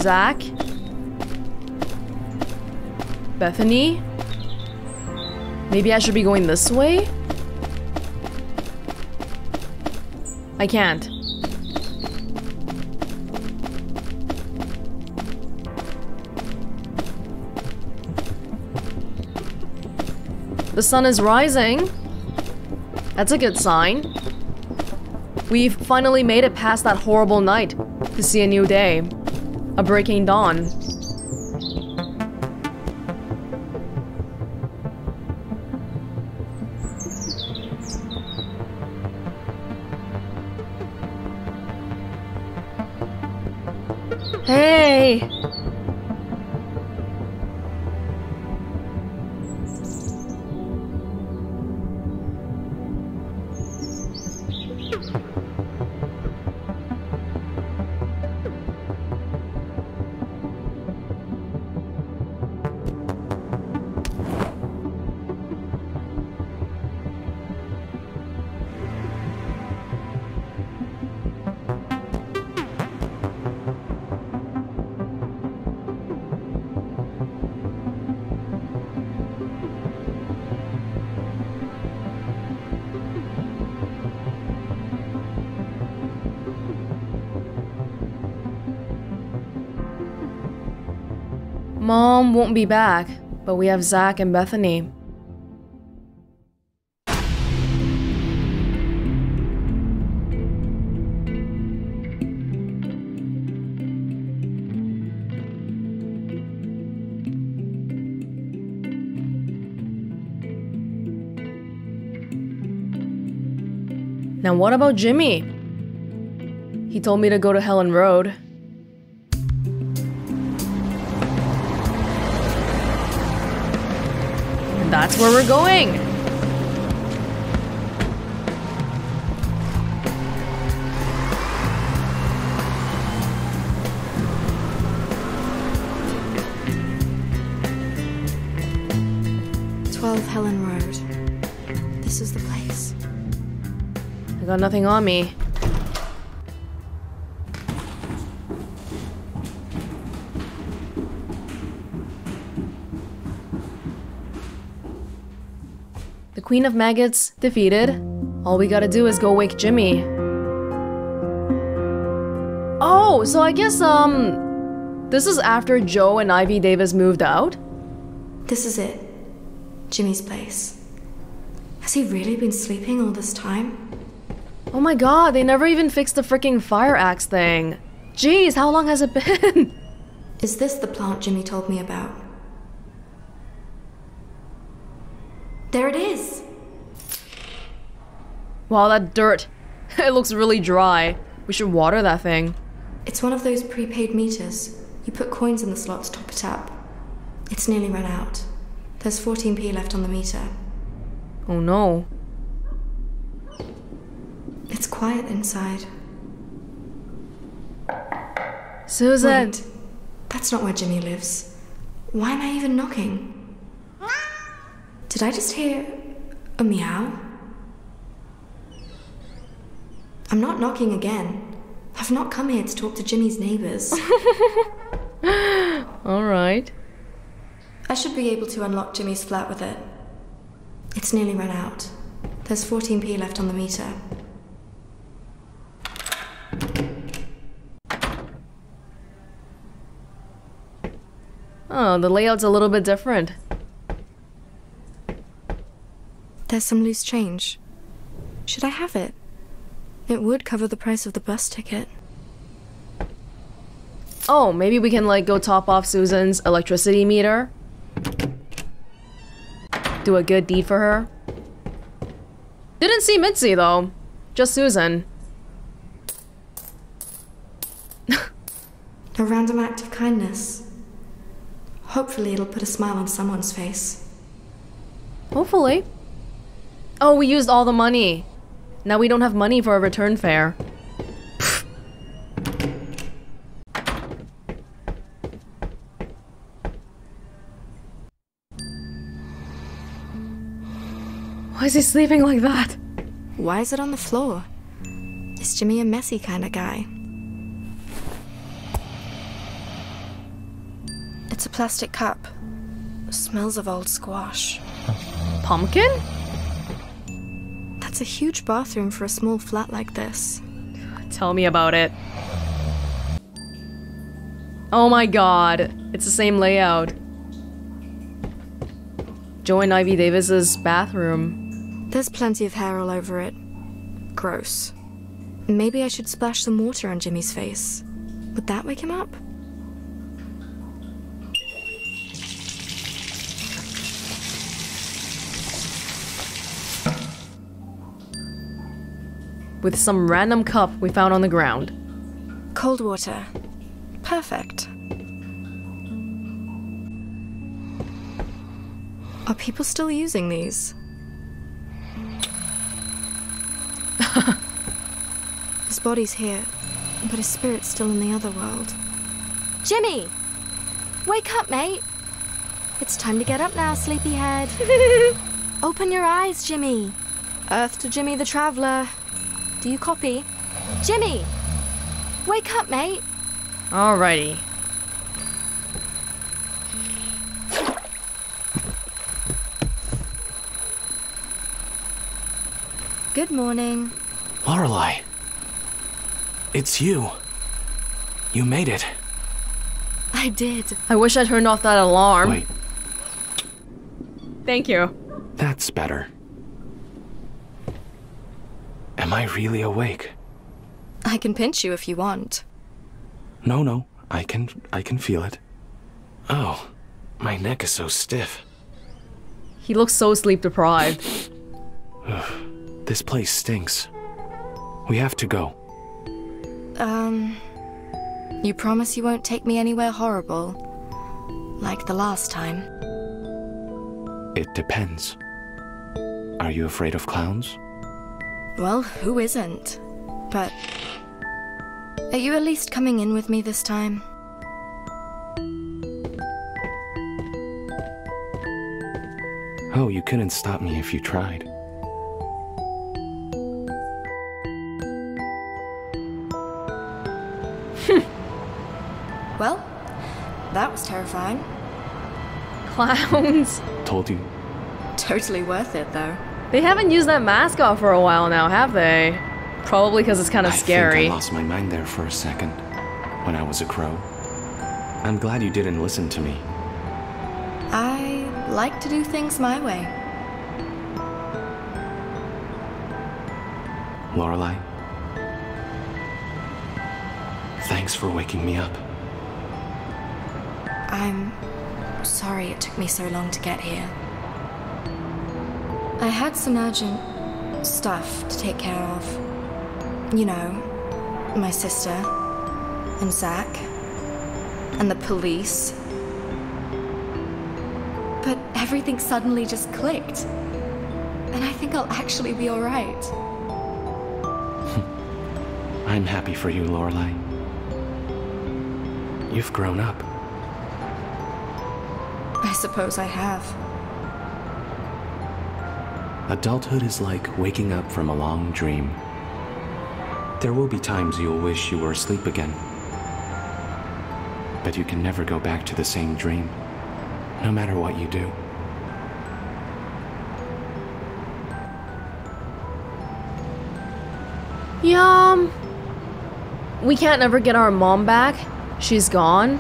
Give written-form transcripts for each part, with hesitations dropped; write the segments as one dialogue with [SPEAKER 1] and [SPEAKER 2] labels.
[SPEAKER 1] Zach? Bethany? Maybe I should be going this way? I can't. The sun is rising. That's a good sign. We've finally made it past that horrible night to see a new day. A breaking dawn. Hey! Mom won't be back, but we have Zach and Bethany. Now what about Jimmy? He told me to go to Helen Road. That's where we're going!
[SPEAKER 2] Helen Road. This is the place.
[SPEAKER 1] I got nothing on me. The Queen of Maggots defeated. All we gotta do is go wake Jimmy. Oh, so I guess, this is after Joe and Ivy Davis moved out?
[SPEAKER 2] This is it. Jimmy's place. Has he really been sleeping all this time?
[SPEAKER 1] Oh my god, they never even fixed the freaking fire axe thing. Jeez, how long has it been?
[SPEAKER 2] Is this the plant Jimmy told me about? There it is!
[SPEAKER 1] Wow, that dirt. It looks really dry. We should water that thing.
[SPEAKER 2] It's one of those prepaid meters. You put coins in the slot to top it up. It's nearly run out. There's 14p left on the meter.
[SPEAKER 1] Oh no.
[SPEAKER 2] It's quiet inside.
[SPEAKER 1] Susan!
[SPEAKER 2] Wait, that's not where Jimmy lives. Why am I even knocking? Did I just hear a meow? I'm not knocking again. I've not come here to talk to Jimmy's neighbors.
[SPEAKER 1] Alright.
[SPEAKER 2] I should be able to unlock Jimmy's flat with it. It's nearly run out. There's 14p left on the meter.
[SPEAKER 1] Oh, the layout's a little bit different.
[SPEAKER 2] There's some loose change. Should I have it? It would cover the price of the bus ticket.
[SPEAKER 1] Oh, maybe we can like go top off Susan's electricity meter. Do a good deed for her. Didn't see Mitzi though. Just Susan.
[SPEAKER 2] A random act of kindness. Hopefully it'll put a smile on someone's face.
[SPEAKER 1] Hopefully. Oh, we used all the money. Now we don't have money for a return fare. Why is he sleeping like that?
[SPEAKER 2] Why is it on the floor? Is Jimmy a messy kind of guy? It's a plastic cup. Smells of old squash.
[SPEAKER 1] Pumpkin?
[SPEAKER 2] That's a huge bathroom for a small flat like this.
[SPEAKER 1] Tell me about it. Oh my god, it's the same layout. Joe and Ivy Davis's bathroom.
[SPEAKER 2] There's plenty of hair all over it. Gross. Maybe I should splash some water on Jimmy's face. Would that wake him up?
[SPEAKER 1] With some random cup we found on the ground.
[SPEAKER 2] Cold water. Perfect. Are people still using these? His body's here, but his spirit's still in the other world. Jimmy! Wake up, mate! It's time to get up now, sleepyhead. Open your eyes, Jimmy. Earth to Jimmy the Traveler. Do you copy? Jimmy! Wake up, mate!
[SPEAKER 1] Alrighty.
[SPEAKER 2] Good morning.
[SPEAKER 3] Lorelai. It's you. You made it.
[SPEAKER 2] I did.
[SPEAKER 1] I wish I turned off that alarm.
[SPEAKER 3] Wait,
[SPEAKER 1] Thank you.
[SPEAKER 3] that's better. Am I really awake?
[SPEAKER 2] I can pinch you if you want.
[SPEAKER 3] No, I can feel it. Oh, my neck is so stiff.
[SPEAKER 1] He looks so sleep deprived.
[SPEAKER 3] This place stinks. We have to go.
[SPEAKER 2] You promise you won't take me anywhere horrible? Like the last time?
[SPEAKER 3] It depends. Are you afraid of clowns?
[SPEAKER 2] Well, who isn't? But... are you at least coming in with me this time?
[SPEAKER 3] Oh, you couldn't stop me if you tried.
[SPEAKER 2] Well, that was terrifying.
[SPEAKER 1] Clowns.
[SPEAKER 3] Told you.
[SPEAKER 2] Totally worth it, though.
[SPEAKER 1] They haven't used that mascot for a while now, have they? Probably because it's kind of
[SPEAKER 3] I
[SPEAKER 1] scary.
[SPEAKER 3] think I lost my mind there for a second, when I was a crow. I'm glad you didn't listen to me.
[SPEAKER 2] I like to do things my way.
[SPEAKER 3] Lorelai, thanks for waking me up.
[SPEAKER 2] I'm sorry it took me so long to get here. I had some urgent stuff to take care of. You know, my sister, and Zach, and the police. But everything suddenly just clicked. And I think I'll actually be alright.
[SPEAKER 3] I'm happy for you, Lorelai. You've grown up.
[SPEAKER 2] I suppose I have.
[SPEAKER 3] Adulthood is like waking up from a long dream. There will be times you'll wish you were asleep again. But you can never go back to the same dream, no matter what you do.
[SPEAKER 1] Yeah, we can't ever get our mom back. She's gone.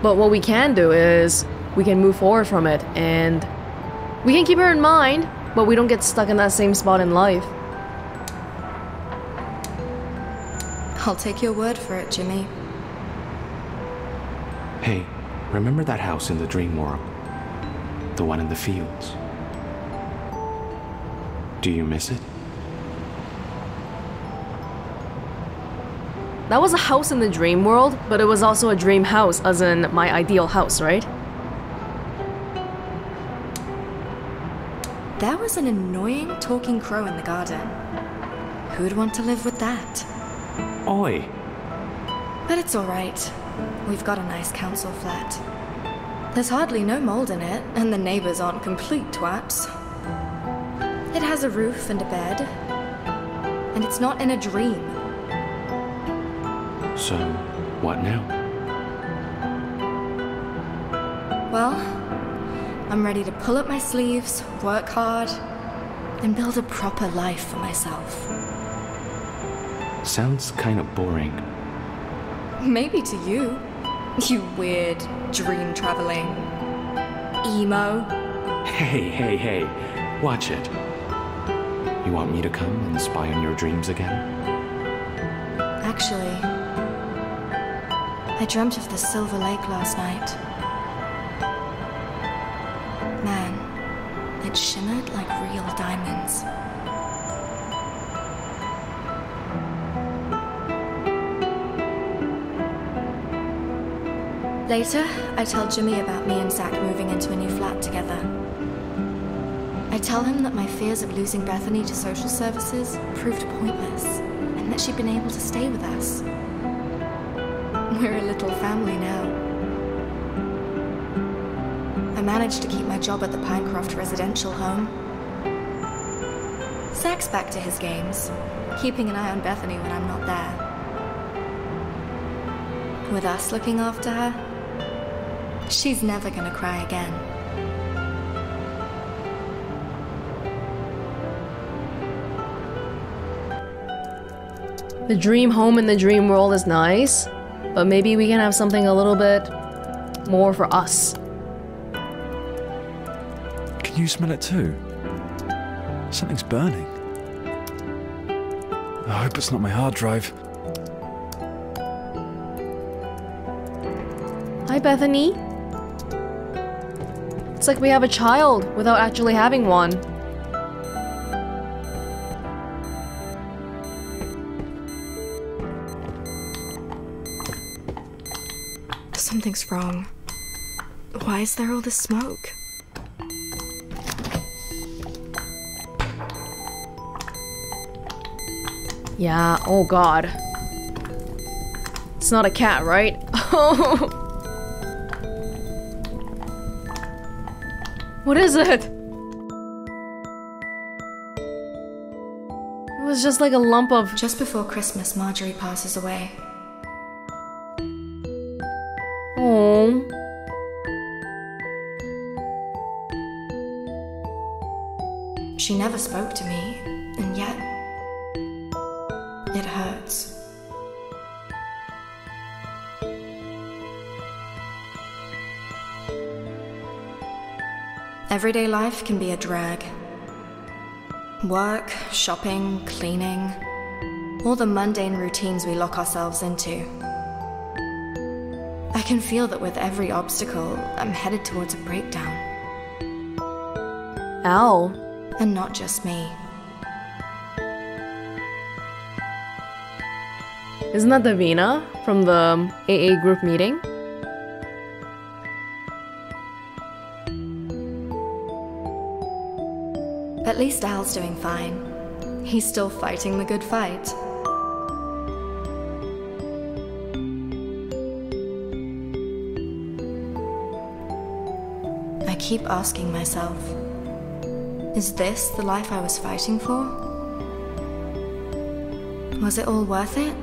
[SPEAKER 1] But what we can do is we can move forward from it and we can keep her in mind, but we don't get stuck in that same spot in life.
[SPEAKER 2] I'll take your word for it, Jimmy.
[SPEAKER 3] Hey, remember that house in the dream world? The one in the fields? Do you miss it?
[SPEAKER 1] That was a house in the dream world, but it was also a dream house, as in my ideal house, right?
[SPEAKER 2] There was an annoying talking crow in the garden. Who'd want to live with that?
[SPEAKER 3] Oi!
[SPEAKER 2] But it's alright. We've got a nice council flat. There's hardly no mold in it, and the neighbors aren't complete twats. It has a roof and a bed. And it's not in a dream.
[SPEAKER 3] So, what now?
[SPEAKER 2] Well, I'm ready to pull up my sleeves, work hard, and build a proper life for myself.
[SPEAKER 3] Sounds kind of boring.
[SPEAKER 2] Maybe to you. You weird, dream-traveling emo.
[SPEAKER 3] Hey. Watch it. You want me to come and spy on your dreams again?
[SPEAKER 2] Actually, I dreamt of the Silver Lake last night. Man, it shimmered like real diamonds. Later, I tell Jimmy about me and Zach moving into a new flat together. I tell him that my fears of losing Bethany to social services proved pointless, and that she'd been able to stay with us. We're a little family now. I managed to keep my job at the Pinecroft residential home. Zach's back to his games, keeping an eye on Bethany when I'm not there. With us looking after her, she's never gonna cry again.
[SPEAKER 1] The dream home in the dream world is nice, but maybe we can have something a little bit more for us.
[SPEAKER 4] Can you smell it too? Something's burning. I hope it's not my hard drive.
[SPEAKER 1] Hi, Bethany. It's like we have a child without actually having one.
[SPEAKER 2] Something's wrong. Why is there all this smoke?
[SPEAKER 1] Yeah, oh god. It's not a cat, right? What is it? It was just like a lump of...
[SPEAKER 2] Just before Christmas, Marjorie passes away.
[SPEAKER 1] Oh.
[SPEAKER 2] She never spoke to me, and yet it hurts. Everyday life can be a drag. Work, shopping, cleaning, all the mundane routines we lock ourselves into. I can feel that with every obstacle, I'm headed towards a breakdown.
[SPEAKER 1] Ow.
[SPEAKER 2] And not just me.
[SPEAKER 1] Isn't that Davina from the AA group meeting?
[SPEAKER 2] At least Al's doing fine. He's still fighting the good fight. I keep asking myself, is this the life I was fighting for? Was it all worth it?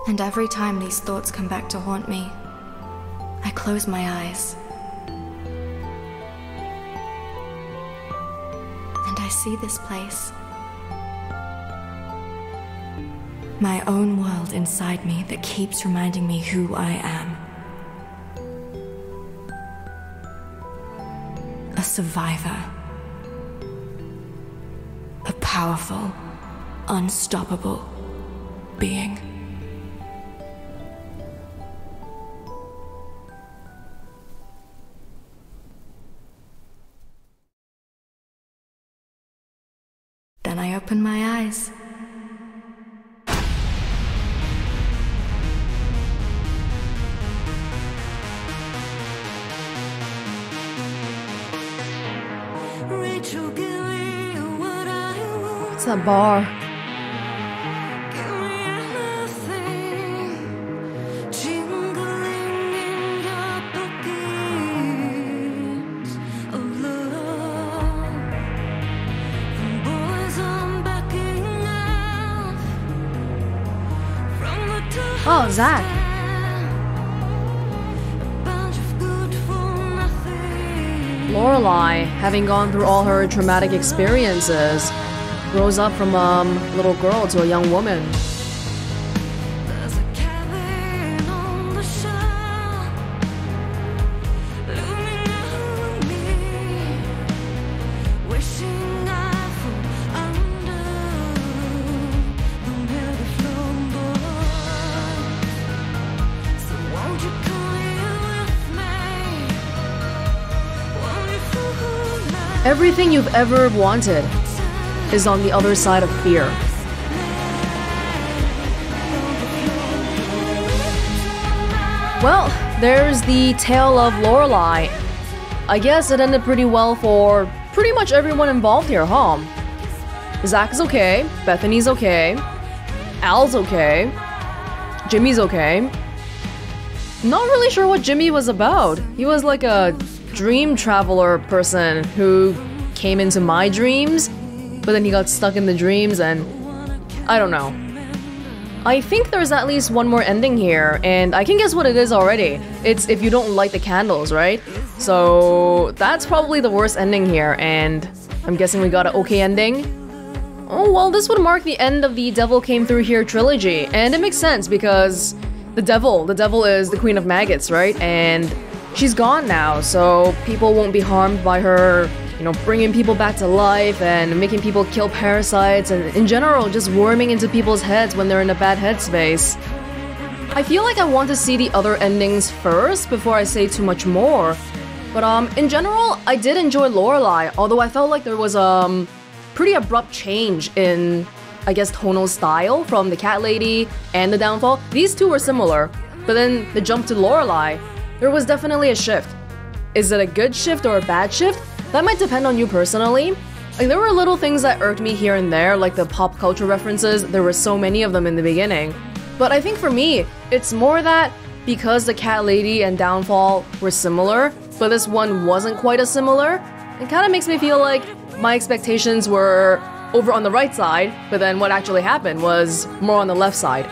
[SPEAKER 2] And every time these thoughts come back to haunt me, I close my eyes. And I see this place. My own world inside me that keeps reminding me who I am. A survivor. A powerful, unstoppable being. Then I open my eyes.
[SPEAKER 1] What's that bar? Oh, Zach. Lorelai, having gone through all her traumatic experiences, grows up from a little girl to a young woman. Everything you've ever wanted is on the other side of fear. Well, there's the tale of Lorelai. I guess it ended pretty well for pretty much everyone involved here, huh? Zach is okay, Bethany's okay, Al's okay, Jimmy's okay. Not really sure what Jimmy was about. He was like a dream traveler person who came into my dreams, but then he got stuck in the dreams and I don't know. I think there's at least one more ending here, and I can guess what it is already. It's if you don't light the candles, right? So that's probably the worst ending here, and I'm guessing we got an okay ending. Oh well, this would mark the end of the Devil Came Through Here trilogy, and it makes sense because the devil is the queen of maggots, right? And she's gone now, so people won't be harmed by her, you know, bringing people back to life and making people kill parasites and in general just worming into people's heads when they're in a bad headspace. I feel like I want to see the other endings first before I say too much more. But in general, I did enjoy Lorelai, although I felt like there was a pretty abrupt change in, I guess, tonal style from the Cat Lady and the Downfall. These two were similar, but then the jump to Lorelai, there was definitely a shift. Is it a good shift or a bad shift? That might depend on you personally. Like, there were little things that irked me here and there, like the pop culture references. There were so many of them in the beginning. But I think for me, it's more that because the Cat Lady and Downfall were similar, but this one wasn't quite as similar, it kind of makes me feel like my expectations were over on the right side, but then what actually happened was more on the left side.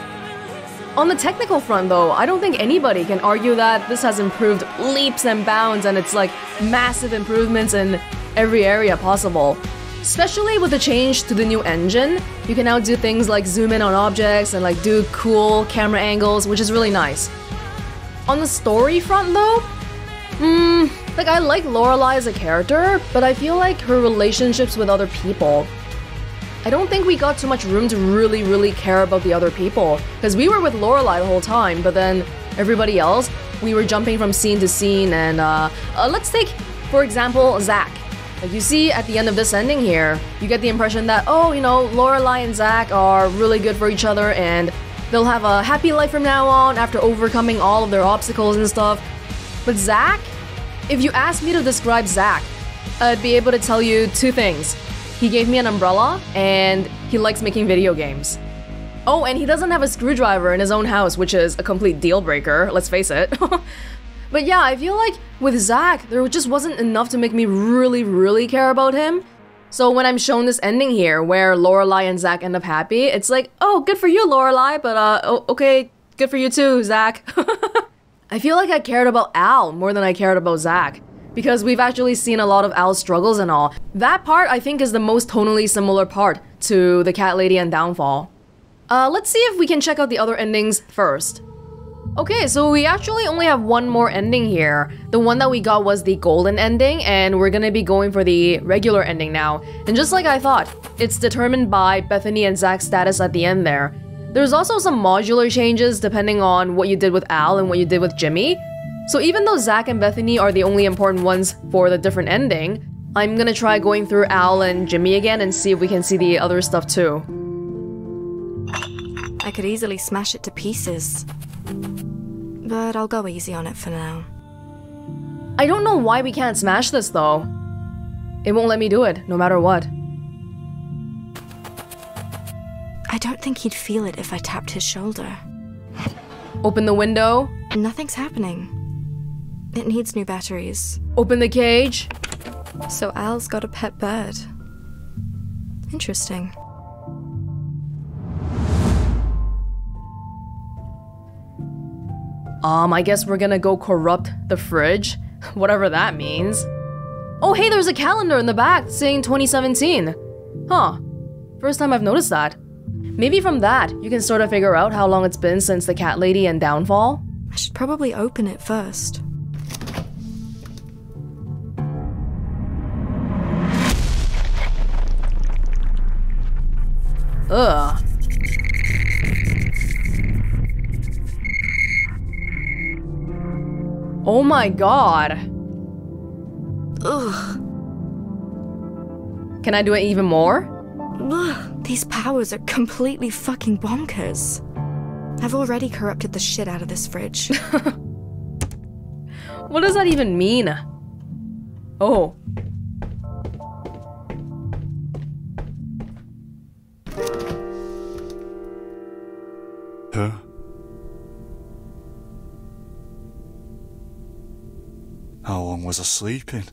[SPEAKER 1] On the technical front though, I don't think anybody can argue that this has improved leaps and bounds and it's like massive improvements in every area possible. Especially with the change to the new engine, you can now do things like zoom in on objects and like do cool camera angles, which is really nice. On the story front though, like I like Lorelai as a character, but I feel like her relationships with other people, I don't think we got too much room to really care about the other people. Because we were with Lorelai the whole time, but then everybody else, we were jumping from scene to scene and let's take, for example, Zach. Like you see at the end of this ending here, you get the impression that, oh, you know, Lorelai and Zach are really good for each other and they'll have a happy life from now on after overcoming all of their obstacles and stuff. But Zach, if you asked me to describe Zach, I'd be able to tell you two things. He gave me an umbrella, and he likes making video games. Oh, and he doesn't have a screwdriver in his own house, which is a complete deal breaker, let's face it. But yeah, I feel like with Zach, there just wasn't enough to make me really care about him. So when I'm shown this ending here, where Lorelai and Zach end up happy, it's like, oh, good for you, Lorelai, but okay, good for you too, Zach. I feel like I cared about Al more than I cared about Zach. Because we've actually seen a lot of Al's struggles and all. That part, I think, is the most tonally similar part to the Cat Lady and Downfall. Let's see if we can check out the other endings first. Okay, so we actually only have one more ending here. The one that we got was the golden ending, and we're gonna be going for the regular ending now. And just like I thought, it's determined by Bethany and Zach's status at the end there. There's also some modular changes depending on what you did with Al and what you did with Jimmy. So even though Zach and Bethany are the only important ones for the different ending, I'm gonna try going through Al and Jimmy again and see if we can see the other stuff too.
[SPEAKER 2] I could easily smash it to pieces, but I'll go easy on it for now.
[SPEAKER 1] I don't know why we can't smash this though. It won't let me do it, no matter what.
[SPEAKER 2] I don't think he'd feel it if I tapped his shoulder.
[SPEAKER 1] Open the window.
[SPEAKER 2] Nothing's happening. It needs new batteries.
[SPEAKER 1] Open the cage.
[SPEAKER 2] So Al's got a pet bird. Interesting.
[SPEAKER 1] I guess we're gonna go corrupt the fridge. Whatever that means. Oh, hey, there's a calendar in the back saying 2017. Huh. First time I've noticed that. Maybe from that, you can sort of figure out how long it's been since the cat lady and downfall.
[SPEAKER 2] I should probably open it first.
[SPEAKER 1] Ugh. Oh my god.
[SPEAKER 2] Ugh.
[SPEAKER 1] Can I do it even more?
[SPEAKER 2] Ugh. These powers are completely fucking bonkers. I've already corrupted the shit out of this fridge.
[SPEAKER 1] What does that even mean? Oh.
[SPEAKER 4] Huh? How long was I sleeping?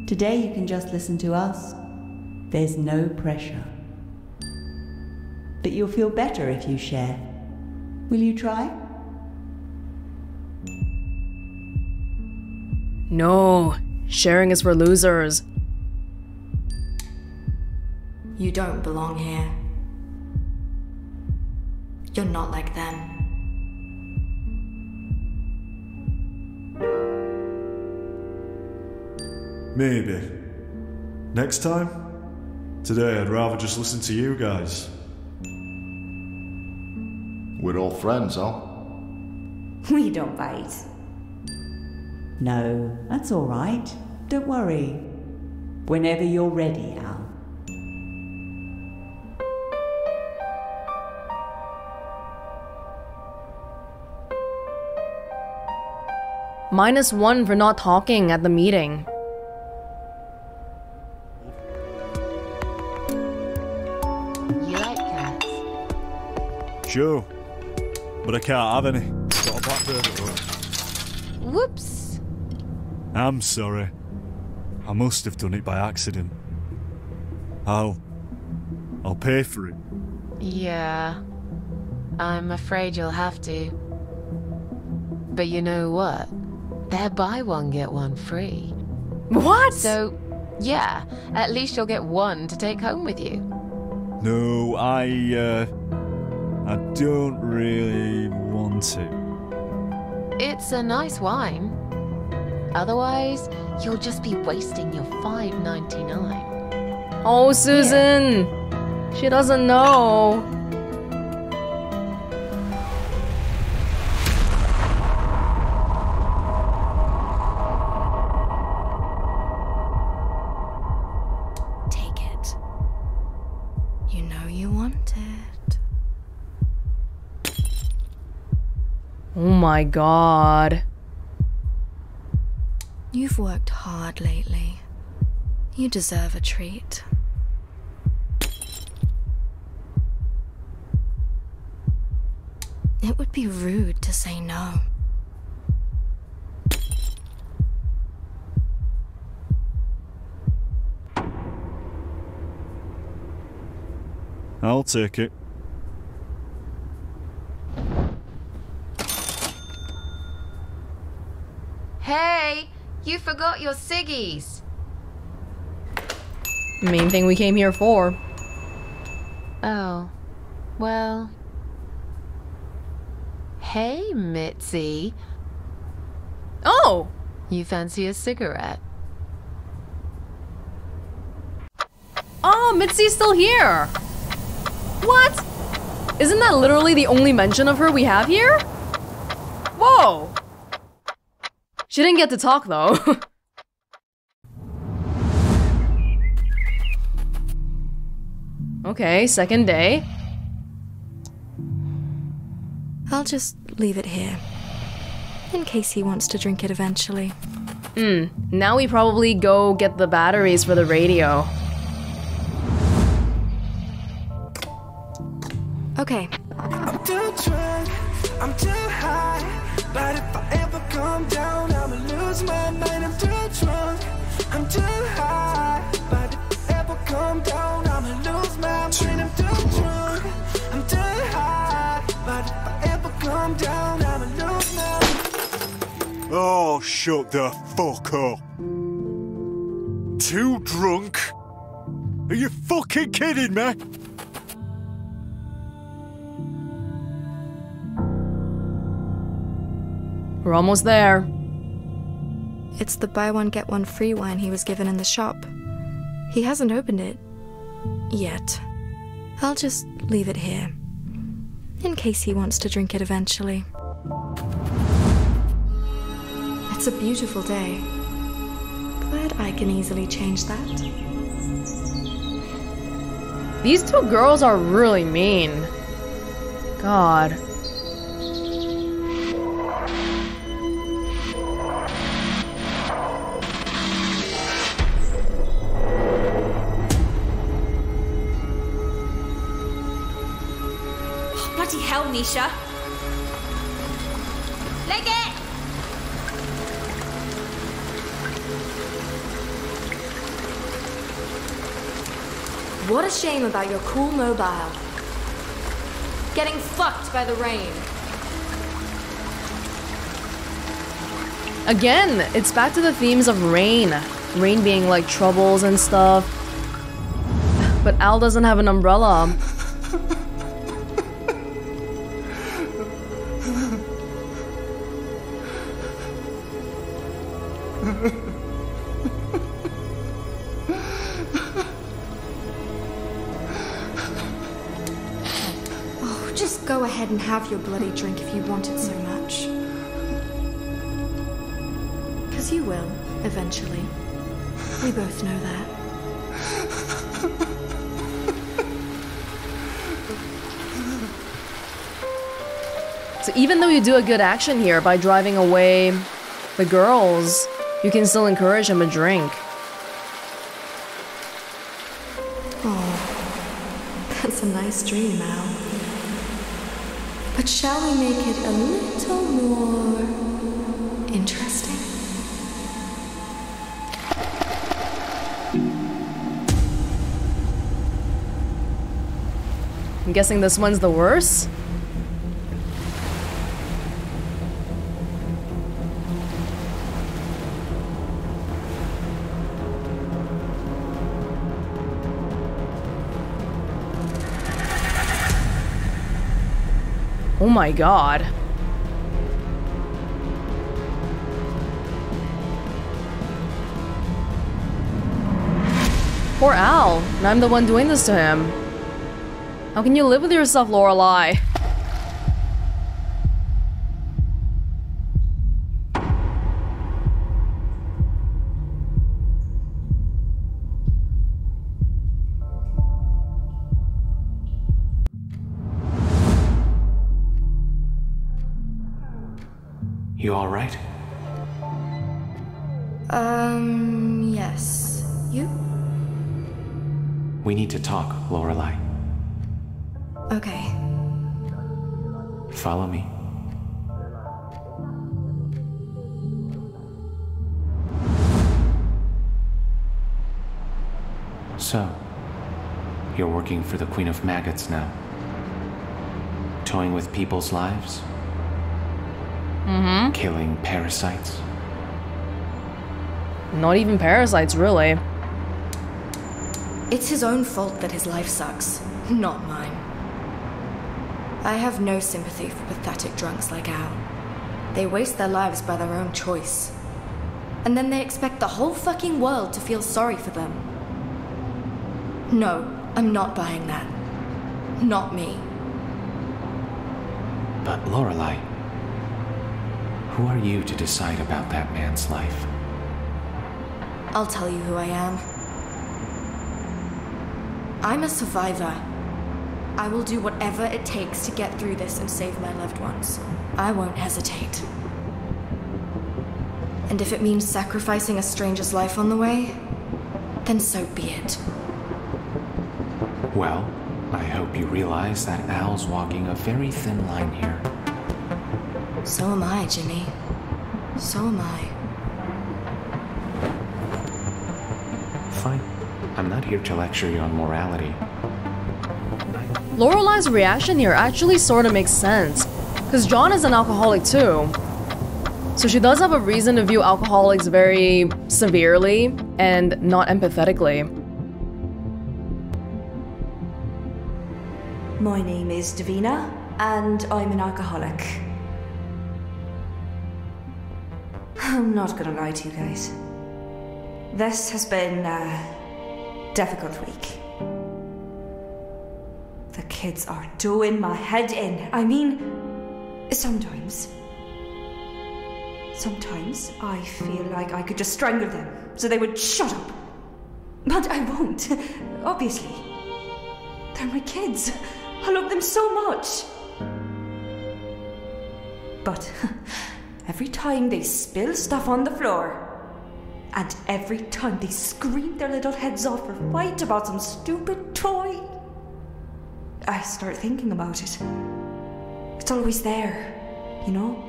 [SPEAKER 5] Today you can just listen to us. There's no pressure. But you'll feel better if you share. Will you try?
[SPEAKER 1] No. Sharing is for losers.
[SPEAKER 2] You don't belong here. You're not like them.
[SPEAKER 4] Maybe. Next time? Today I'd rather just listen to you guys.
[SPEAKER 6] We're all friends, huh?
[SPEAKER 5] We don't bite. No, that's all right. Don't worry. Whenever you're ready, Al.
[SPEAKER 1] -1 for not talking at the meeting.
[SPEAKER 7] You like cats?
[SPEAKER 4] Sure. But I can't have any. Got a blackbird at home.
[SPEAKER 7] Whoops.
[SPEAKER 4] I'm sorry. I must have done it by accident. I'll pay for it.
[SPEAKER 7] Yeah. I'm afraid you'll have to. But you know what? They're buy one, get one free.
[SPEAKER 1] What?
[SPEAKER 7] So, yeah, at least you'll get one to take home with you.
[SPEAKER 4] No, I don't really want to.
[SPEAKER 7] It's a nice wine. Otherwise, you'll just be wasting your $5.99.
[SPEAKER 1] Oh, Susan. She doesn't know.
[SPEAKER 2] Take it. You know you want it.
[SPEAKER 1] Oh my god.
[SPEAKER 2] You've worked hard lately. You deserve a treat. It would be rude to say no.
[SPEAKER 4] I'll take it.
[SPEAKER 7] Hey, you forgot your ciggies.
[SPEAKER 1] Main thing we came here for.
[SPEAKER 7] Oh, well. Hey, Mitzi.
[SPEAKER 1] Oh!
[SPEAKER 7] You fancy a cigarette?
[SPEAKER 1] Oh, Mitzi's still here! What? Isn't that literally the only mention of her we have here? Whoa! She didn't get to talk though. Okay, second day.
[SPEAKER 2] I'll just leave it here. In case he wants to drink it eventually.
[SPEAKER 1] Now we probably go get the batteries for the radio.
[SPEAKER 2] Okay.
[SPEAKER 8] I'm too drunk, I'm too high. But if I ever come down, I'ma lose my mind. I'm too drunk, I'm too high. But if I ever come down, I'ma lose my mind. I'm too drunk, I'm too high. But if I ever come down,
[SPEAKER 4] Oh, shut the fuck up. Too drunk? Are you fucking kidding me?
[SPEAKER 1] We're almost there.
[SPEAKER 2] It's the buy one get one free wine he was given in the shop. He hasn't opened it yet. I'll just leave it here, in case he wants to drink it eventually. It's a beautiful day, but I can easily change that.
[SPEAKER 1] These two girls are really mean. God.
[SPEAKER 9] Bloody hell, Nisha! Leg it!
[SPEAKER 2] What a shame about your cool mobile. Getting fucked by the rain.
[SPEAKER 1] Again, it's back to the themes of rain. Rain being like troubles and stuff. But Al doesn't have an umbrella.
[SPEAKER 2] Just go ahead and have your bloody drink if you want it so much. Because you will, eventually. We both know that.
[SPEAKER 1] So even though you do a good action here by driving away the girls, you can still encourage them to drink.
[SPEAKER 2] Oh, that's a nice dream, Al. But shall we make it a little more interesting?
[SPEAKER 1] I'm guessing this one's the worst? Oh my god. Poor Al, and I'm the one doing this to him. How can you live with yourself, Lorelai?
[SPEAKER 3] You all right?
[SPEAKER 2] Yes. You?
[SPEAKER 3] We need to talk, Lorelai.
[SPEAKER 2] Okay.
[SPEAKER 3] Follow me. So, you're working for the Queen of Maggots now? Toying with people's lives?
[SPEAKER 1] Mm-hmm.
[SPEAKER 3] Killing parasites?
[SPEAKER 1] Not even parasites, really.
[SPEAKER 2] It's his own fault that his life sucks, not mine. I have no sympathy for pathetic drunks like Al. They waste their lives by their own choice. And then they expect the whole fucking world to feel sorry for them. No, I'm not buying that. Not me.
[SPEAKER 3] But Lorelai, who are you to decide about that man's life?
[SPEAKER 2] I'll tell you who I am. I'm a survivor. I will do whatever it takes to get through this and save my loved ones. I won't hesitate. And if it means sacrificing a stranger's life on the way, then so be it.
[SPEAKER 3] Well, I hope you realize that Al's walking a very thin line here.
[SPEAKER 2] So am I, Jimmy. So am I.
[SPEAKER 3] Fine. I'm not here to lecture you on morality.
[SPEAKER 1] Lorelai's reaction here actually sort of makes sense, because John is an alcoholic too. So she does have a reason to view alcoholics very severely and not empathetically.
[SPEAKER 9] My name is Davina, and I'm an alcoholic. I'm not gonna lie to you guys. This has been a difficult week. The kids are doing my head in. I mean, sometimes I feel like I could just strangle them so they would shut up. But I won't, obviously. They're my kids. I love them so much. But every time they spill stuff on the floor, and every time they scream their little heads off or fight about some stupid toy, I start thinking about it. It's always there, you know?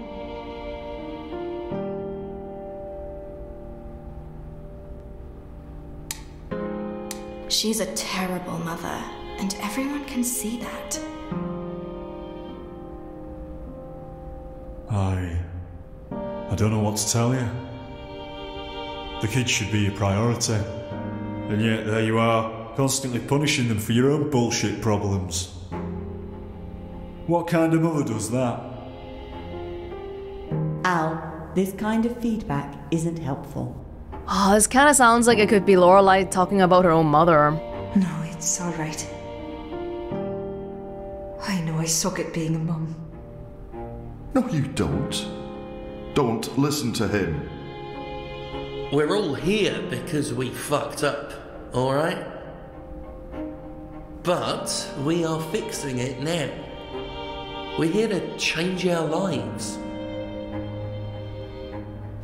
[SPEAKER 9] She's a terrible mother, and everyone can see that.
[SPEAKER 4] I don't know what to tell you. The kids should be your priority, and yet there you are, constantly punishing them for your own bullshit problems. What kind of mother does that?
[SPEAKER 5] Al, this kind of feedback isn't helpful.
[SPEAKER 1] Oh, this kind of sounds like it could be Lorelai talking about her own mother.
[SPEAKER 9] No, it's alright. I know I suck at being a mum.
[SPEAKER 6] No, you don't. Don't listen to him.
[SPEAKER 10] We're all here because we fucked up, alright? But we are fixing it now. We're here to change our lives.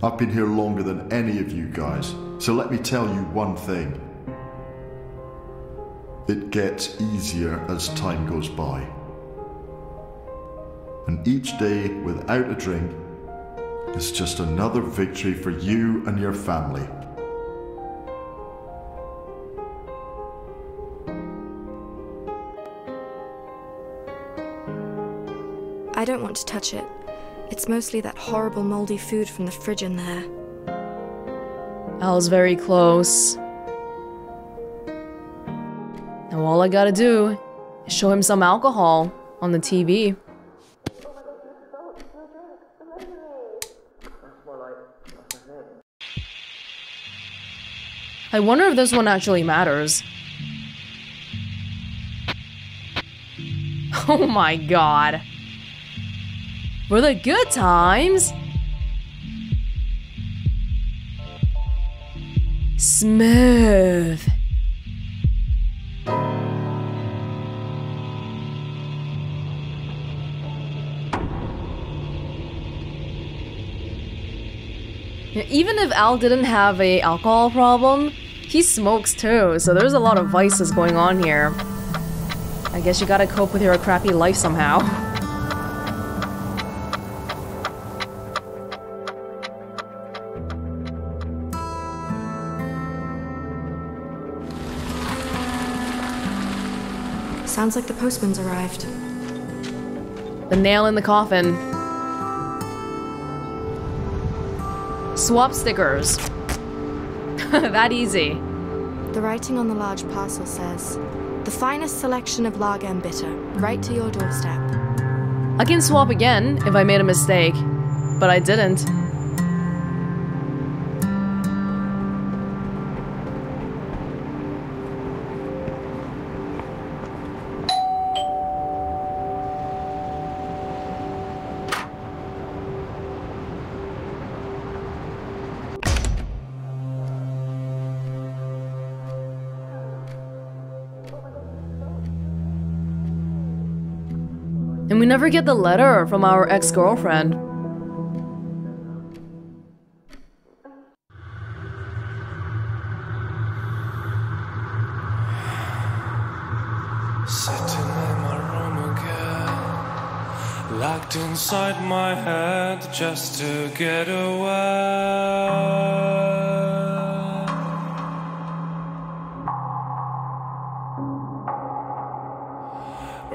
[SPEAKER 6] I've been here longer than any of you guys, so let me tell you one thing. It gets easier as time goes by. And each day without a drink is just another victory for you and your family.
[SPEAKER 2] I don't want to touch it. It's mostly that horrible moldy food from the fridge in there.
[SPEAKER 1] Al's very close. Now all I gotta do is show him some alcohol on the TV. I wonder if this one actually matters. Oh my god. For the good times. Smooth. Even if Al didn't have an alcohol problem, he smokes too, so there's a lot of vices going on here. I guess you gotta cope with your crappy life somehow.
[SPEAKER 2] Sounds like the postman's arrived.
[SPEAKER 1] The nail in the coffin. Swap stickers. That easy.
[SPEAKER 2] The writing on the large parcel says, "The finest selection of lager and bitter, right to your doorstep."
[SPEAKER 1] I can swap again if I made a mistake, but I didn't. And we never get the letter from our ex-girlfriend.
[SPEAKER 8] Sitting in my room again, locked inside my head just to get away.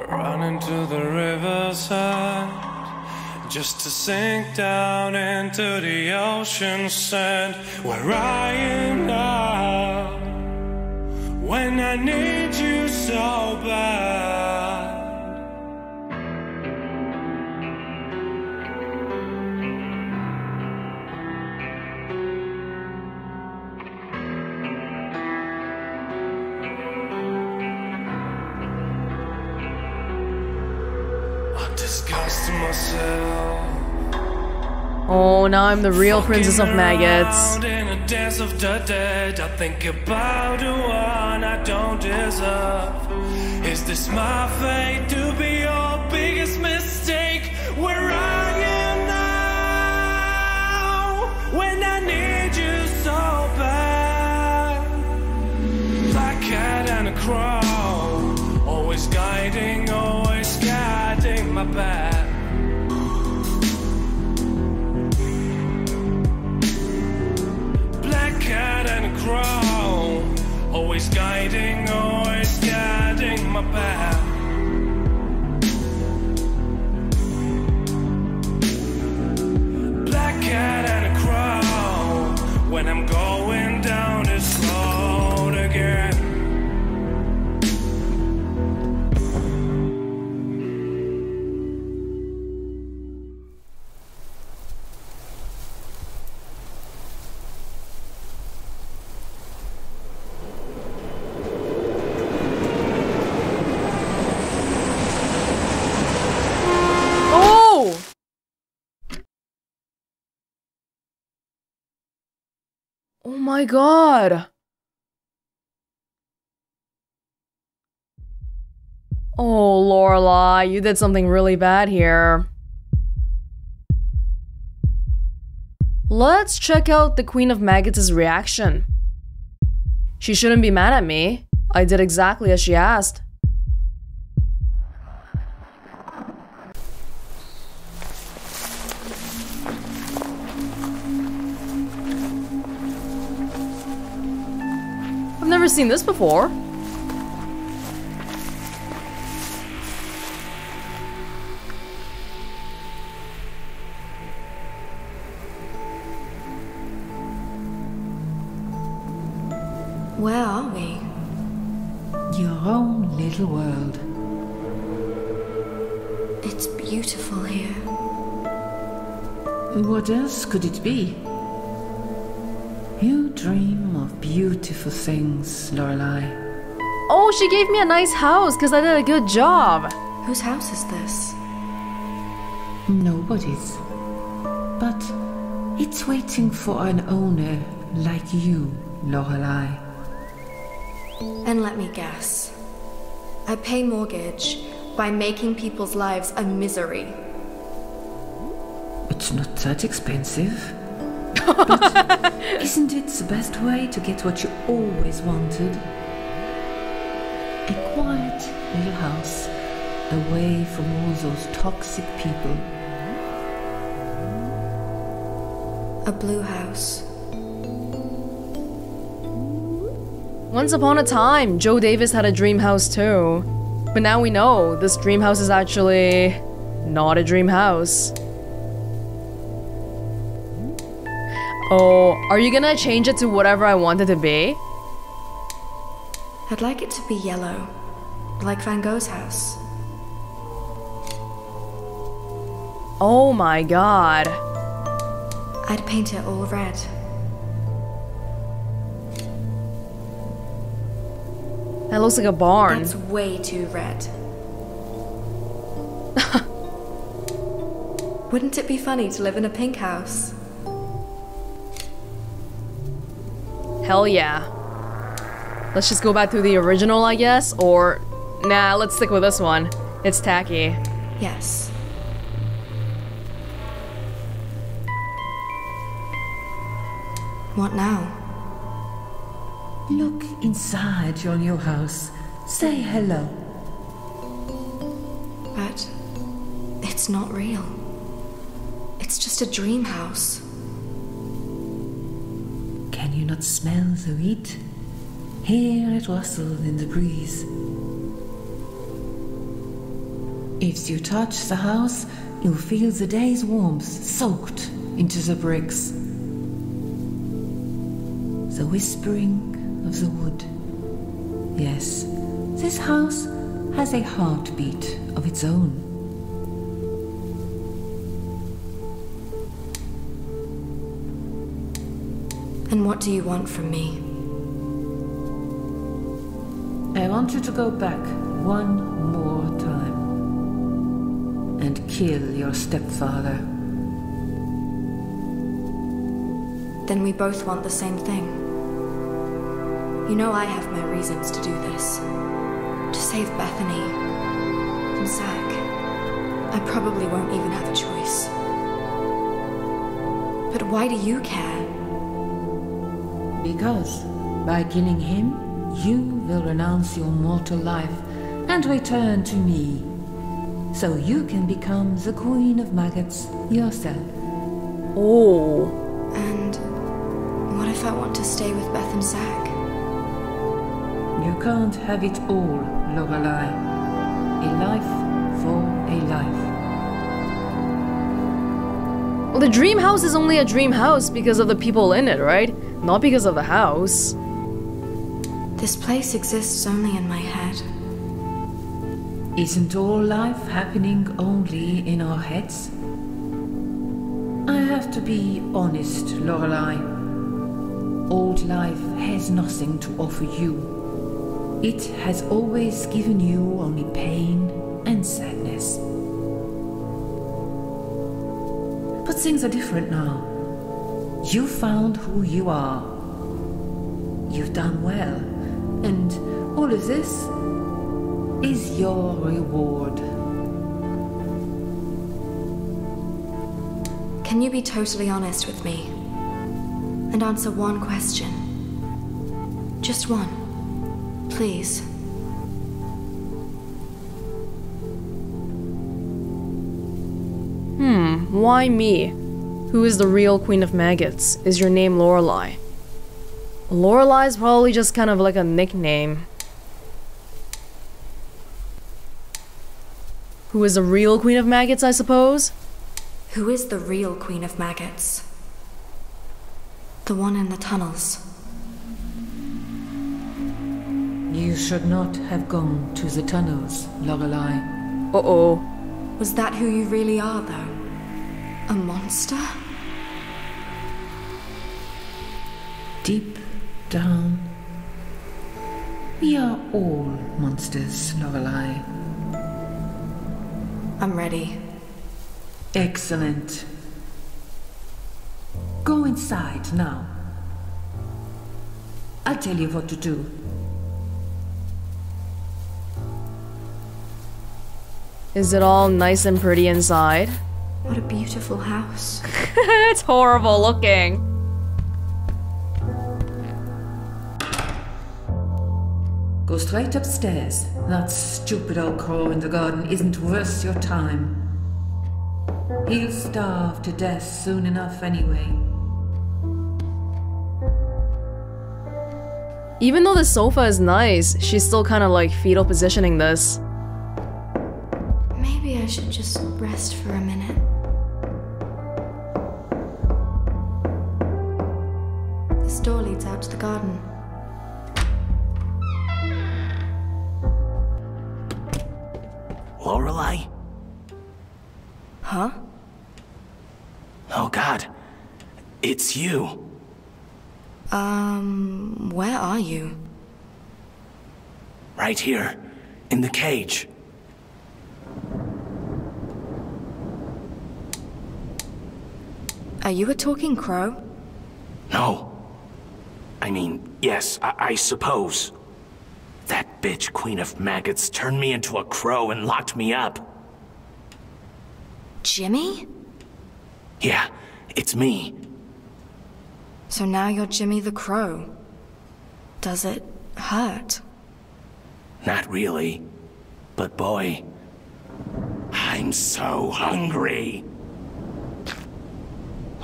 [SPEAKER 8] Running to the riverside just to sink down into the ocean sand. Where are you now? When I need you so bad. Disgust myself.
[SPEAKER 1] Oh, now I'm the real princess of maggots.
[SPEAKER 8] In a dance of the dead, I think about the one I don't deserve. Is this my fate to be your biggest mistake? Where are you now? When I need you so bad. Black cat and a crow, always guiding, always guiding my path. Black cat and a crow, always guiding my path. Black cat and a crow, when I'm going down this road again.
[SPEAKER 1] Oh my god! Oh, Lorelai, you did something really bad here. Let's check out the Queen of Maggots' reaction. She shouldn't be mad at me. I did exactly as she asked. I've never seen this before.
[SPEAKER 2] Where are we?
[SPEAKER 11] Your own little world.
[SPEAKER 2] It's beautiful here.
[SPEAKER 11] What else could it be? You dream of beautiful things, Lorelai.
[SPEAKER 1] Oh, she gave me a nice house because I did a good job.
[SPEAKER 2] Whose house is this?
[SPEAKER 11] Nobody's. But it's waiting for an owner like you, Lorelai.
[SPEAKER 2] And let me guess. I pay mortgage by making people's lives a misery.
[SPEAKER 11] It's not that expensive. But isn't it the best way to get what you always wanted? A quiet little house, away from all those toxic people.
[SPEAKER 2] A blue house.
[SPEAKER 1] Once upon a time, Joe Davis had a dream house too. But now we know this dream house is actually not a dream house. Oh, are you gonna change it to whatever I want it to be?
[SPEAKER 2] I'd like it to be yellow, like Van Gogh's house.
[SPEAKER 1] Oh my god.
[SPEAKER 2] I'd paint it all red.
[SPEAKER 1] That looks like a barn.
[SPEAKER 2] That's way too red. Wouldn't it be funny to live in a pink house?
[SPEAKER 1] Hell yeah. Let's just go back to the original, I guess, or... Nah, let's stick with this one. It's tacky.
[SPEAKER 2] Yes. What now?
[SPEAKER 11] Look inside your new house. Say hello.
[SPEAKER 2] But it's not real. It's just a dream house.
[SPEAKER 11] Can you not smell the wheat? Hear it rustle in the breeze. If you touch the house, you feel the day's warmth soaked into the bricks. The whispering of the wood. Yes, this house has a heartbeat of its own.
[SPEAKER 2] And what do you want from me?
[SPEAKER 11] I want you to go back one more time and kill your stepfather.
[SPEAKER 2] Then we both want the same thing. You know I have my reasons to do this. To save Bethany and Zach. I probably won't even have a choice. But why do you care?
[SPEAKER 11] Because by killing him, you will renounce your mortal life and return to me, so you can become the Queen of Maggots yourself.
[SPEAKER 1] Oh.
[SPEAKER 2] And what if I want to stay with Beth and Zach?
[SPEAKER 11] You can't have it all, Lorelai. A life for a life.
[SPEAKER 1] Well, the dream house is only a dream house because of the people in it, right? Not because of the house.
[SPEAKER 2] This place exists only in my head.
[SPEAKER 11] Isn't all life happening only in our heads? I have to be honest, Lorelai. Old life has nothing to offer you. It has always given you only pain and sadness. But things are different now. You found who you are. You've done well, and all of this is your reward.
[SPEAKER 2] Can you be totally honest with me? And answer one question? Just one. Please.
[SPEAKER 1] Why me? Who is the real Queen of Maggots? Is your name Lorelai? Lorelai's probably just kind of like a nickname. Who is the real Queen of Maggots, I suppose?
[SPEAKER 2] Who is the real Queen of Maggots? The one in the tunnels.
[SPEAKER 11] You should not have gone to the tunnels, Lorelai.
[SPEAKER 1] Uh-oh.
[SPEAKER 2] Was that who you really are, though? A monster?
[SPEAKER 11] Deep down, we are all monsters, Lorelai.
[SPEAKER 2] I'm ready.
[SPEAKER 11] Excellent. Go inside now. I'll tell you what to do.
[SPEAKER 1] Is it all nice and pretty inside?
[SPEAKER 2] What a beautiful house.
[SPEAKER 1] It's horrible looking.
[SPEAKER 11] Go straight upstairs. That stupid old crow in the garden isn't worth your time. He'll starve to death soon enough anyway.
[SPEAKER 1] Even though the sofa is nice, she's still kind of like fetal positioning this.
[SPEAKER 2] Maybe I should just rest for a minute. This door leads out to the garden.
[SPEAKER 3] Lorelai?
[SPEAKER 2] Huh?
[SPEAKER 3] Oh God, it's you.
[SPEAKER 2] Where are you?
[SPEAKER 3] Right here, in the cage.
[SPEAKER 2] Are you a talking crow?
[SPEAKER 3] No. I mean, yes, I suppose. That bitch Queen of Maggots turned me into a crow and locked me up.
[SPEAKER 2] Jimmy?
[SPEAKER 3] Yeah, it's me.
[SPEAKER 2] So now you're Jimmy the Crow. Does it hurt?
[SPEAKER 3] Not really. But boy, I'm so hungry.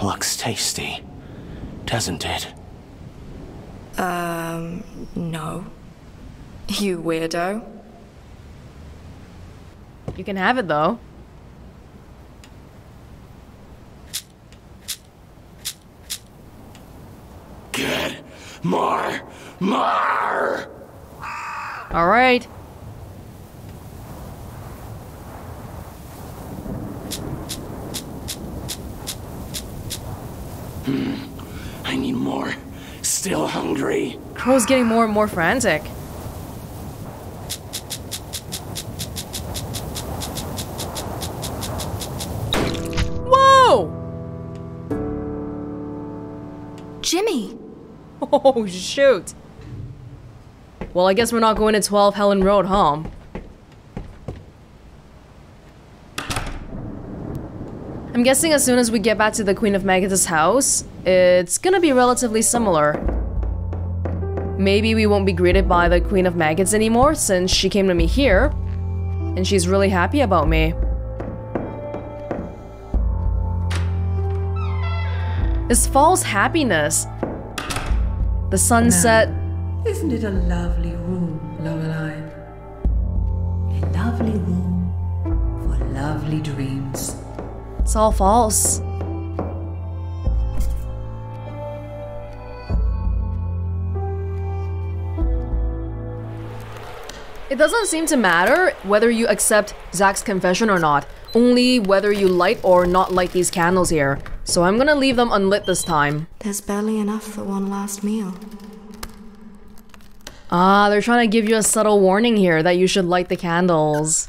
[SPEAKER 3] Looks tasty, doesn't it?
[SPEAKER 2] No. You weirdo.
[SPEAKER 1] You can have it though.
[SPEAKER 3] More! More!
[SPEAKER 1] Alright.
[SPEAKER 3] I need more. Still hungry.
[SPEAKER 1] Crow's getting more and more frantic. Whoa!
[SPEAKER 2] Jimmy!
[SPEAKER 1] Oh, shoot. Well, I guess we're not going to 12 Helen Road, huh? I'm guessing as soon as we get back to the Queen of Maggots' house, it's gonna be relatively similar. Maybe we won't be greeted by the Queen of Maggots anymore since she came to me here, and she's really happy about me. This false happiness. The sunset.
[SPEAKER 11] Now, isn't it a lovely room, Lorelai? A lovely room for lovely dreams.
[SPEAKER 1] It's all false. It doesn't seem to matter whether you accept Zach's confession or not, only whether you light or not light these candles here. So I'm gonna leave them unlit this time.
[SPEAKER 2] There's barely enough for one last meal.
[SPEAKER 1] Ah, they're trying to give you a subtle warning here that you should light the candles.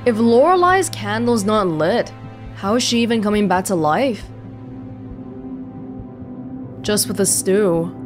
[SPEAKER 1] If Lorelai's candle's not lit, how is she even coming back to life? Just with a stew.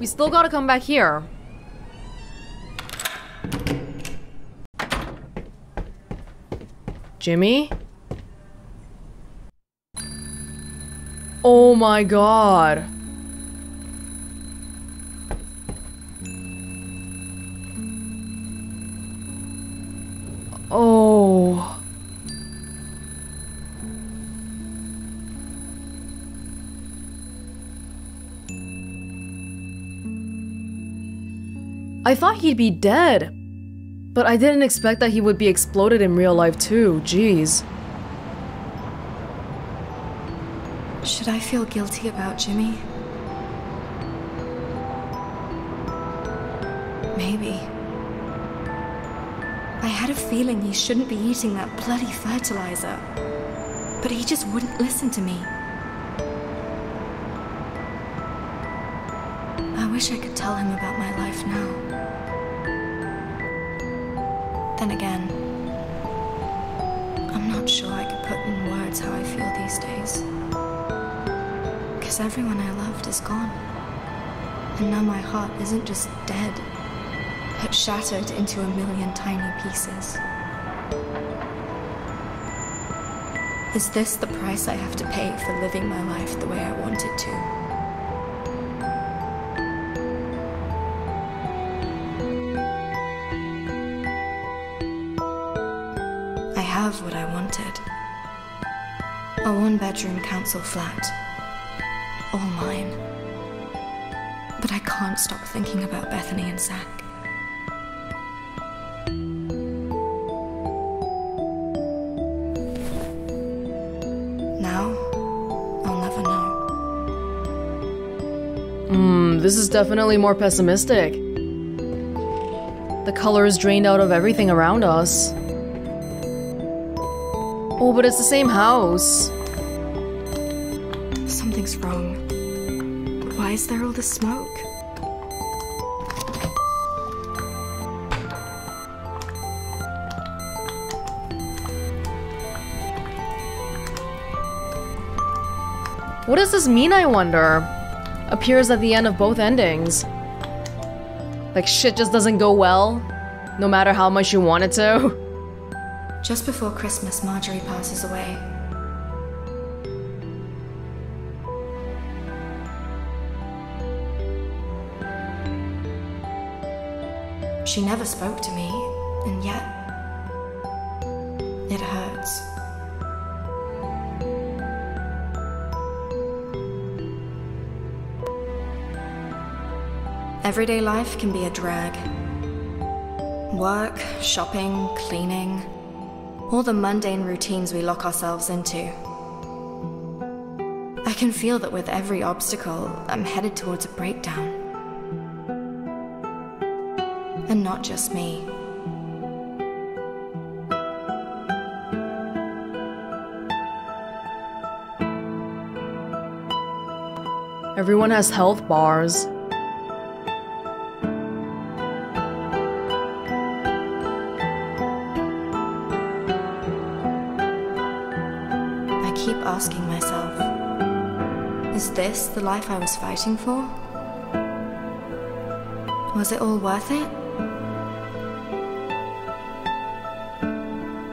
[SPEAKER 1] We still gotta come back here. Jimmy? Oh my god. Oh. I thought he'd be dead, but I didn't expect that he would be exploded in real life too, jeez.
[SPEAKER 2] Should I feel guilty about Jimmy? Maybe. I had a feeling he shouldn't be eating that bloody fertilizer, but he just wouldn't listen to me. I wish I could tell him about my life now. Then again, I'm not sure I could put in words how I feel these days. Because everyone I loved is gone. And now my heart isn't just dead, but shattered into a million tiny pieces. Is this the price I have to pay for living my life the way I wanted to? What I wanted. A one-bedroom council flat all mine. But I can't stop thinking about Bethany and Zach. Now, I'll never know.
[SPEAKER 1] This is definitely more pessimistic. The color is drained out of everything around us. Oh, but it's the same house.
[SPEAKER 2] Something's wrong. Why is there all this smoke?
[SPEAKER 1] What does this mean, I wonder? Appears at the end of both endings. Like shit just doesn't go well, no matter how much you want it to.
[SPEAKER 2] Just before Christmas, Marjorie passes away. She never spoke to me, and yet it hurts. Everyday life can be a drag. Work, shopping, cleaning, all the mundane routines we lock ourselves into. I can feel that with every obstacle, I'm headed towards a breakdown. And not just me.
[SPEAKER 1] Everyone has health bars.
[SPEAKER 2] Asking myself, is this the life I was fighting for? Was it all worth it?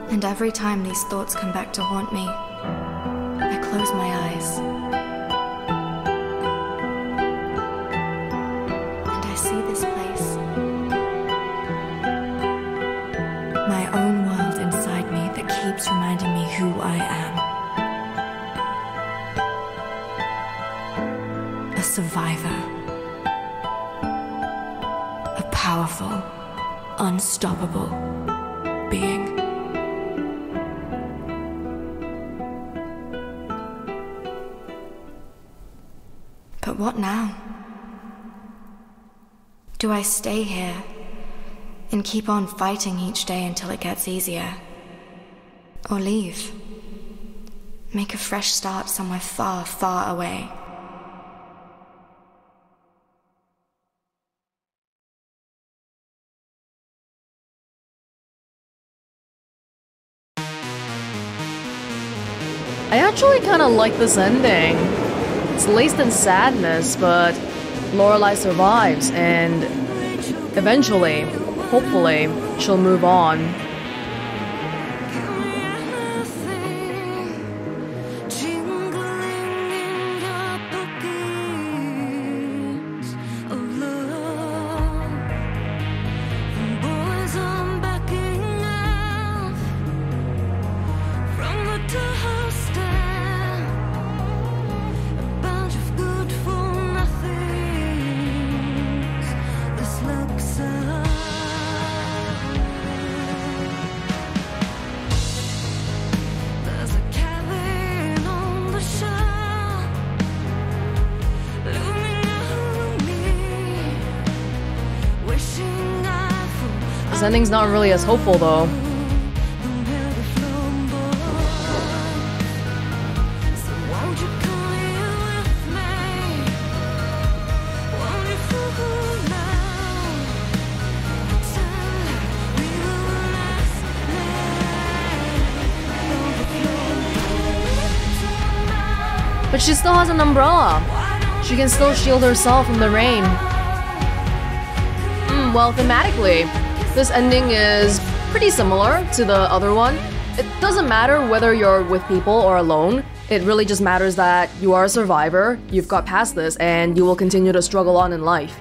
[SPEAKER 2] And every time these thoughts come back to haunt me, I close my eyes. And I see this place. My own world inside me that keeps reminding me who I am. A survivor. A powerful, unstoppable being. But what now? Do I stay here and keep on fighting each day until it gets easier? Or leave? Make a fresh start somewhere far, far away?
[SPEAKER 1] I actually kind of like this ending. It's laced in sadness, but Lorelai survives, and eventually, hopefully, she'll move on. This ending's not really as hopeful, though. But she still has an umbrella. She can still shield herself from the rain. Well, thematically, this ending is pretty similar to the other one. It doesn't matter whether you're with people or alone. It really just matters that you are a survivor, you've got past this, and you will continue to struggle on in life.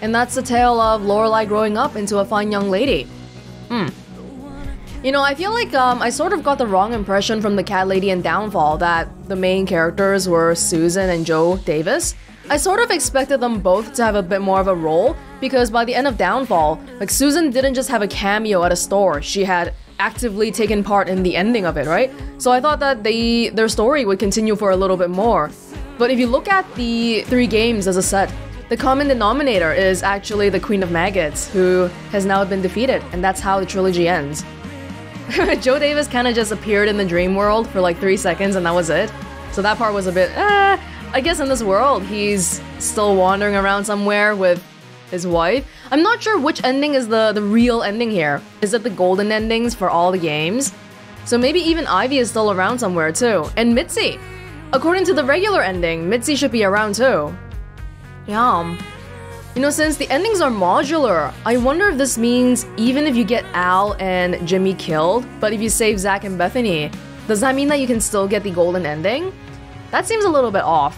[SPEAKER 1] And that's the tale of Lorelai growing up into a fine young lady. You know, I feel like I sort of got the wrong impression from the Cat Lady and Downfall that the main characters were Susan and Joe Davis. I sort of expected them both to have a bit more of a role, because by the end of Downfall, like, Susan didn't just have a cameo at a store, she had actively taken part in the ending of it, right? So I thought that their story would continue for a little bit more. But if you look at the 3 games as a set, the common denominator is actually the Queen of Maggots, who has now been defeated, and that's how the trilogy ends. Joe Davis kind of just appeared in the dream world for like 3 seconds and that was it. So that part was a bit, I guess in this world he's still wandering around somewhere with his wife. I'm not sure which ending is the real ending here. Is it the golden endings for all the games? So maybe even Ivy is still around somewhere too. And Mitzi! According to the regular ending, Mitzi should be around too. Yeah. You know, since the endings are modular, I wonder if this means even if you get Al and Jimmy killed, but if you save Zach and Bethany, does that mean that you can still get the golden ending? That seems a little bit off.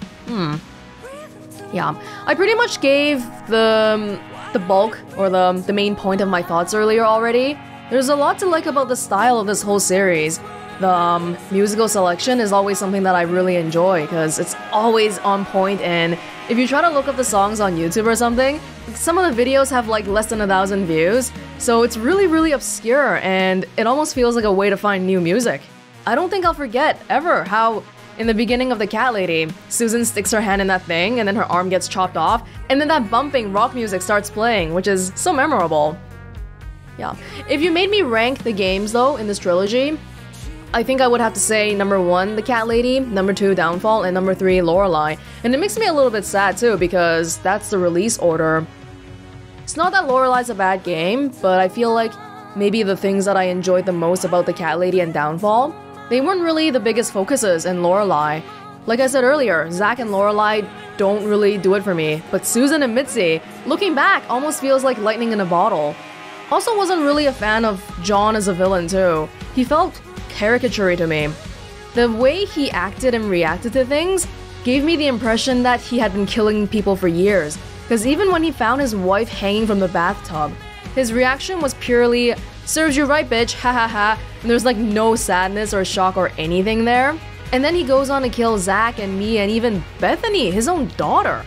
[SPEAKER 1] Yeah, I pretty much gave the bulk, or the main point of my thoughts earlier already. There's a lot to like about the style of this whole series. The musical selection is always something that I really enjoy, because it's always on point, and if you try to look up the songs on YouTube or something, some of the videos have like less than 1,000 views, so it's really obscure, and it almost feels like a way to find new music. I don't think I'll forget, ever, how in the beginning of The Cat Lady, Susan sticks her hand in that thing, and then her arm gets chopped off, and then that bumping rock music starts playing, which is so memorable. Yeah. If you made me rank the games, though, in this trilogy, I think I would have to say number 1, The Cat Lady, number 2, Downfall, and number 3, Lorelai. And it makes me a little bit sad, too, because that's the release order. It's not that Lorelai's a bad game, but I feel like maybe the things that I enjoyed the most about The Cat Lady and Downfall, they weren't really the biggest focuses in Lorelai. Like I said earlier, Zach and Lorelai don't really do it for me, but Susan and Mitzi, looking back, almost feels like lightning in a bottle. Also wasn't really a fan of John as a villain too. He felt caricature to me. The way he acted and reacted to things gave me the impression that he had been killing people for years, because even when he found his wife hanging from the bathtub, his reaction was purely, "Serves you right, bitch, ha ha ha," and there's like no sadness or shock or anything there. And then he goes on to kill Zach and me and even Bethany, his own daughter.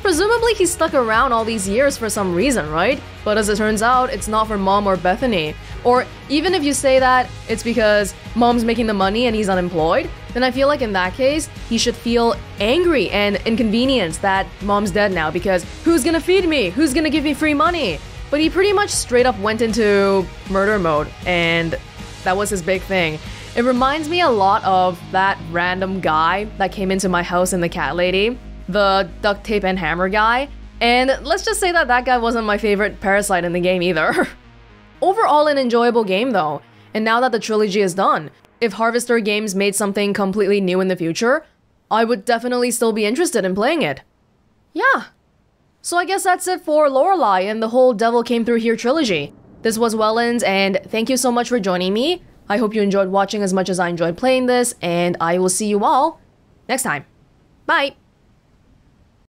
[SPEAKER 1] Presumably he stuck around all these years for some reason, right? But as it turns out, it's not for Mom or Bethany. Or even if you say that it's because Mom's making the money and he's unemployed, then I feel like in that case, he should feel angry and inconvenienced that Mom's dead now, because who's gonna feed me? Who's gonna give me free money? But he pretty much straight up went into murder mode, and that was his big thing. It reminds me a lot of that random guy that came into my house in The Cat Lady, the duct tape and hammer guy, and let's just say that that guy wasn't my favorite parasite in the game either. Overall an enjoyable game though, and now that the trilogy is done, if Harvester Games made something completely new in the future, I would definitely still be interested in playing it. Yeah. So I guess that's it for Lorelai and the whole Devil Came Through Here trilogy. This was Welonz, and thank you so much for joining me. I hope you enjoyed watching as much as I enjoyed playing this, and I will see you all next time. Bye!